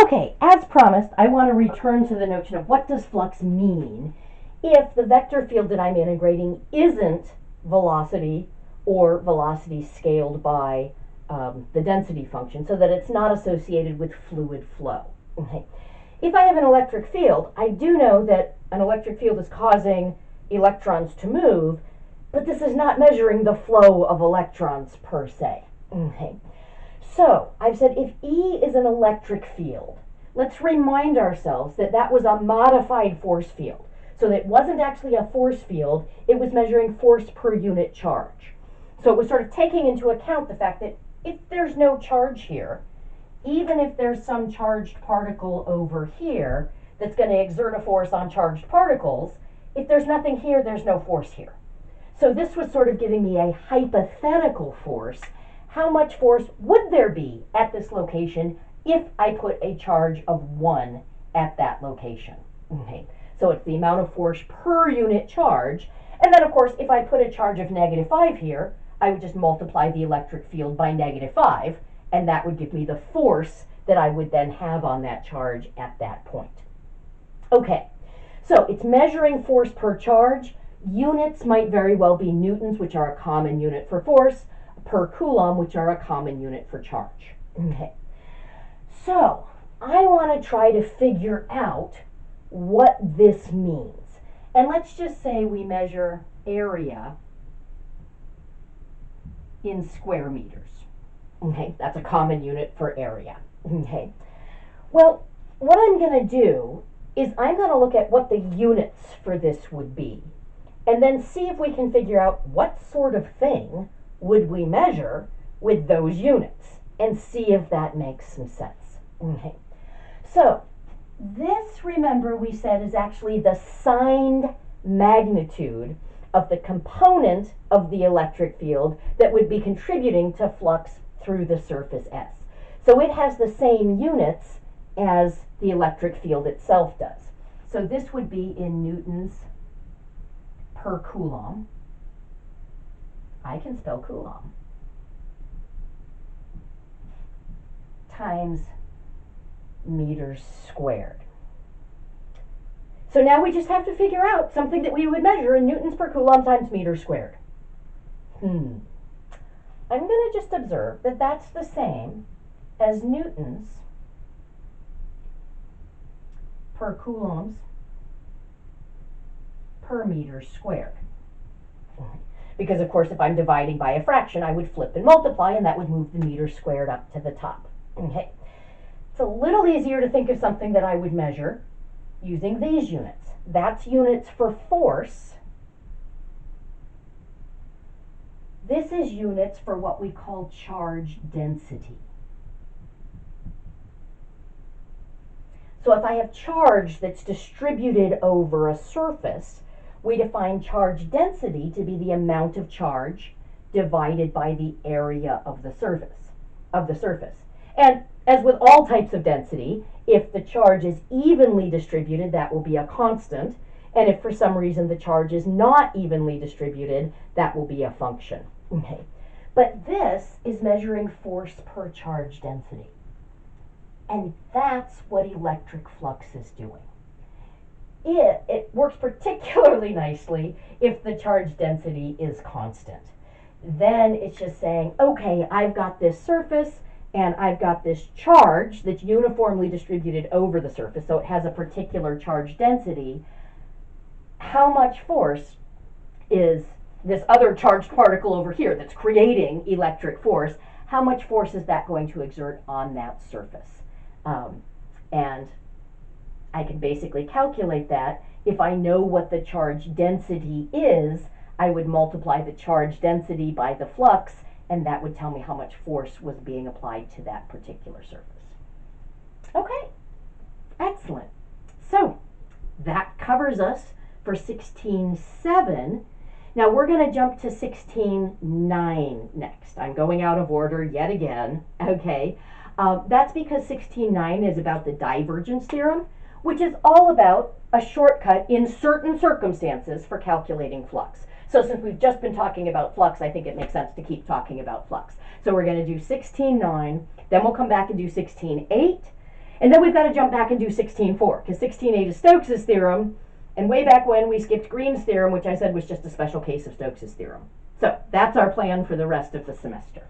Okay, as promised, I want to return to the notion of what does flux mean if the vector field that I'm integrating isn't velocity or velocity scaled by the density function, so that it's not associated with fluid flow. Okay. If I have an electric field, I do know that an electric field is causing electrons to move, but this is not measuring the flow of electrons per se. Okay. So I've said if E is an electric field, let's remind ourselves that that was a modified force field. So that it wasn't actually a force field, it was measuring force per unit charge. So it was sort of taking into account the fact that if there's no charge here, even if there's some charged particle over here that's going to exert a force on charged particles, if there's nothing here, there's no force here. So this was sort of giving me a hypothetical force. How much force would there be at this location if I put a charge of 1 at that location? Okay. So it's the amount of force per unit charge. And then, of course, if I put a charge of -5 here, I would just multiply the electric field by -5, and that would give me the force that I would then have on that charge at that point. Okay, so it's measuring force per charge. Units might very well be newtons, which are a common unit for force, per coulomb, which are a common unit for charge. Okay, so I want to try to figure out what this means. And let's just say we measure area in square meters. Okay, that's a common unit for area. Okay, well, what I'm going to do is I'm going to look at what the units for this would be, and then see if we can figure out what sort of thing would we measure with those units, and see if that makes some sense. Okay, so this, remember, we said is actually the signed magnitude of the component of the electric field that would be contributing to flux through the surface S. So it has the same units as the electric field itself does. So this would be in newtons per coulomb. I can spell coulomb. Times meters squared. So now we just have to figure out something that we would measure in newtons per coulomb times meters squared. I'm going to just observe that that's the same as newtons per coulombs per meter squared. Because, of course, if I'm dividing by a fraction, I would flip and multiply, and that would move the meters squared up to the top. Okay. It's a little easier to think of something that I would measure using these units. That's units for force. This is units for what we call charge density. So if I have charge that's distributed over a surface, we define charge density to be the amount of charge divided by the area of the surface. And as with all types of density, if the charge is evenly distributed, that will be a constant. And if for some reason the charge is not evenly distributed, that will be a function. Okay. But this is measuring force per charge density. And that's what electric flux is doing. It works particularly nicely if the charge density is constant. Then it's just saying, okay, I've got this surface, and I've got this charge that's uniformly distributed over the surface, so it has a particular charge density. How much force is this other charged particle over here that's creating electric force? How much force is that going to exert on that surface? And I can basically calculate that. If I know what the charge density is, I would multiply the charge density by the flux, and that would tell me how much force was being applied to that particular surface. Okay, excellent. So that covers us for 16.7. Now we're going to jump to 16.9 next. I'm going out of order yet again, okay? That's because 16.9 is about the divergence theorem, which is all about a shortcut in certain circumstances for calculating flux. So since we've just been talking about flux, I think it makes sense to keep talking about flux. So we're going to do 16.9, then we'll come back and do 16.8, And then we've got to jump back and do 16.4, because 16.8 is Stokes' theorem, and way back when we skipped Green's theorem, which I said was just a special case of Stokes' theorem. So that's our plan for the rest of the semester.